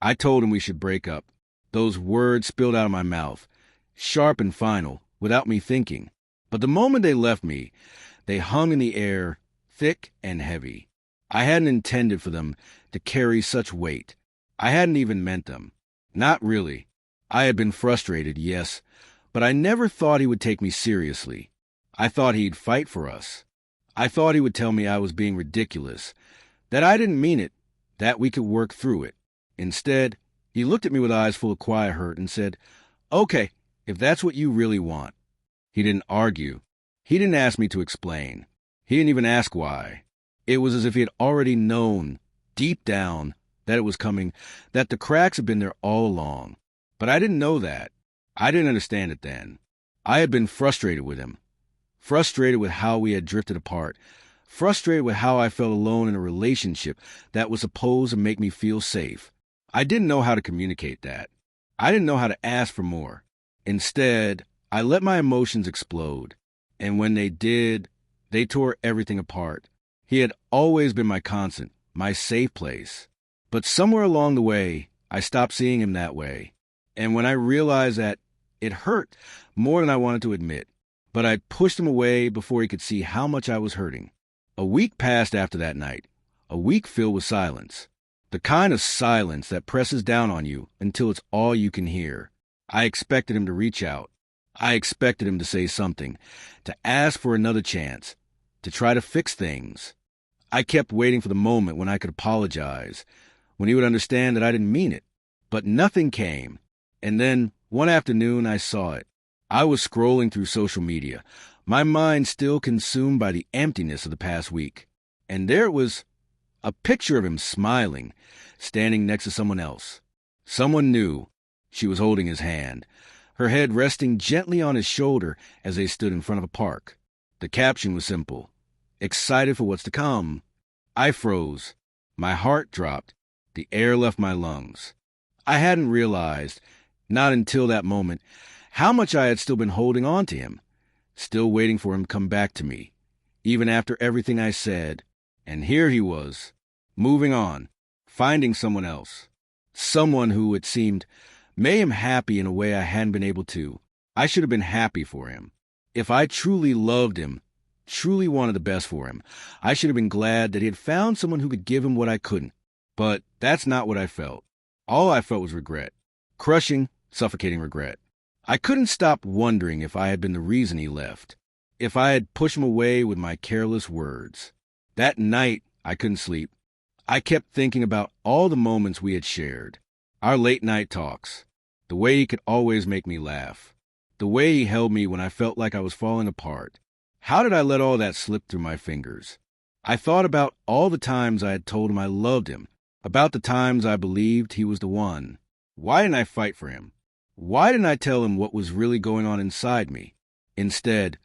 I told him we should break up. Those words spilled out of my mouth, sharp and final, without me thinking. But the moment they left me, they hung in the air, thick and heavy. I hadn't intended for them to carry such weight. I hadn't even meant them. Not really. I had been frustrated, yes, but I never thought he would take me seriously. I thought he'd fight for us. I thought he would tell me I was being ridiculous, that I didn't mean it, that we could work through it. Instead, he looked at me with eyes full of quiet hurt and said, "Okay, if that's what you really want." He didn't argue. He didn't ask me to explain. He didn't even ask why. It was as if he had already known, deep down, that it was coming, that the cracks had been there all along. But I didn't know that. I didn't understand it then. I had been frustrated with him. Frustrated with how we had drifted apart. Frustrated with how I felt alone in a relationship that was supposed to make me feel safe. I didn't know how to communicate that. I didn't know how to ask for more. Instead, I let my emotions explode. And when they did, they tore everything apart. He had always been my constant, my safe place. But somewhere along the way, I stopped seeing him that way. And when I realized that, it hurt more than I wanted to admit. But I pushed him away before he could see how much I was hurting. A week passed after that night. A week filled with silence. The kind of silence that presses down on you until it's all you can hear. I expected him to reach out. I expected him to say something, to ask for another chance, to try to fix things. I kept waiting for the moment when I could apologize, when he would understand that I didn't mean it. But nothing came. And then, one afternoon, I saw it. I was scrolling through social media, my mind still consumed by the emptiness of the past week. And there it was, a picture of him smiling, standing next to someone else. Someone new. She was holding his hand, her head resting gently on his shoulder as they stood in front of a park. The caption was simple, "Excited for what's to come." I froze. My heart dropped. The air left my lungs. I hadn't realized, not until that moment, how much I had still been holding on to him, still waiting for him to come back to me, even after everything I said. And here he was, moving on, finding someone else, someone who, it seemed, made him happy in a way I hadn't been able to. I should have been happy for him. If I truly loved him, truly wanted the best for him, I should have been glad that he had found someone who could give him what I couldn't. But that's not what I felt. All I felt was regret. Crushing, suffocating regret. I couldn't stop wondering if I had been the reason he left, if I had pushed him away with my careless words. That night, I couldn't sleep. I kept thinking about all the moments we had shared, our late-night talks, the way he could always make me laugh, the way he held me when I felt like I was falling apart. How did I let all that slip through my fingers? I thought about all the times I had told him I loved him, about the times I believed he was the one. Why didn't I fight for him? Why didn't I tell him what was really going on inside me? Instead,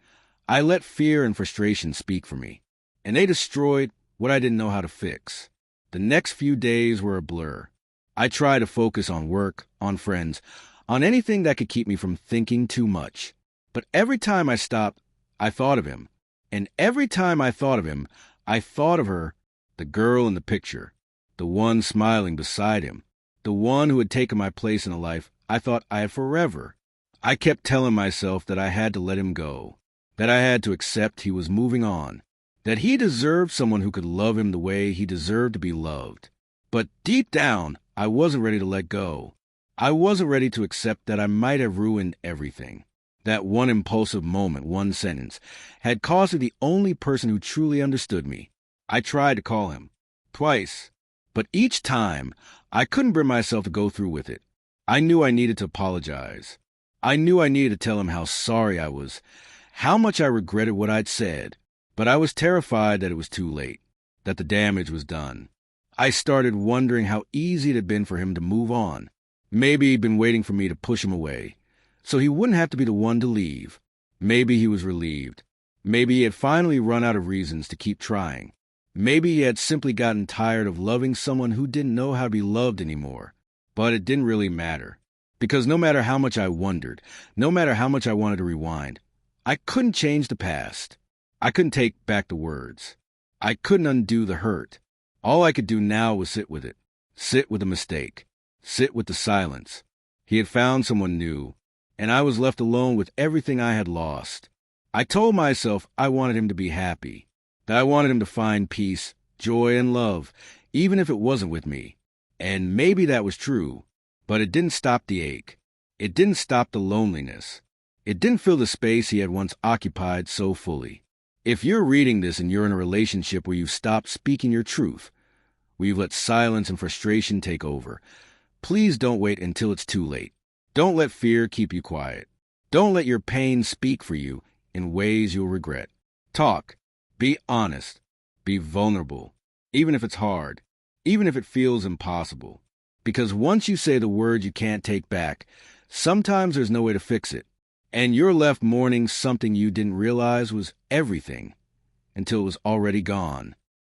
I let fear and frustration speak for me, and they destroyed what I didn't know how to fix. The next few days were a blur. I tried to focus on work, on friends, on anything that could keep me from thinking too much. But every time I stopped, I thought of him. And every time I thought of him, I thought of her, the girl in the picture, the one smiling beside him, the one who had taken my place in a life I thought I had forever. I kept telling myself that I had to let him go, that I had to accept he was moving on, that he deserved someone who could love him the way he deserved to be loved. But deep down, I wasn't ready to let go. I wasn't ready to accept that I might have ruined everything. That one impulsive moment, one sentence, had cost me the only person who truly understood me. I tried to call him, twice, but each time, I couldn't bring myself to go through with it. I knew I needed to apologize. I knew I needed to tell him how sorry I was, how much I regretted what I'd said, but I was terrified that it was too late, that the damage was done. I started wondering how easy it had been for him to move on. Maybe he'd been waiting for me to push him away, so he wouldn't have to be the one to leave. Maybe he was relieved. Maybe he had finally run out of reasons to keep trying. Maybe he had simply gotten tired of loving someone who didn't know how to be loved anymore. But it didn't really matter, because no matter how much I wondered, no matter how much I wanted to rewind, I couldn't change the past. I couldn't take back the words. I couldn't undo the hurt. All I could do now was sit with it, sit with the mistake. sit with the silence. He had found someone new, and I was left alone with everything I had lost. I told myself I wanted him to be happy, that I wanted him to find peace, joy, and love, even if it wasn't with me. And maybe that was true, but it didn't stop the ache. It didn't stop the loneliness. It didn't fill the space he had once occupied so fully. If you're reading this and you're in a relationship where you've stopped speaking your truth, where you've let silence and frustration take over, please don't wait until it's too late. Don't let fear keep you quiet. Don't let your pain speak for you in ways you'll regret. Talk. Be honest. Be vulnerable. Even if it's hard. Even if it feels impossible. Because once you say the words you can't take back, sometimes there's no way to fix it. And you're left mourning something you didn't realize was everything until it was already gone.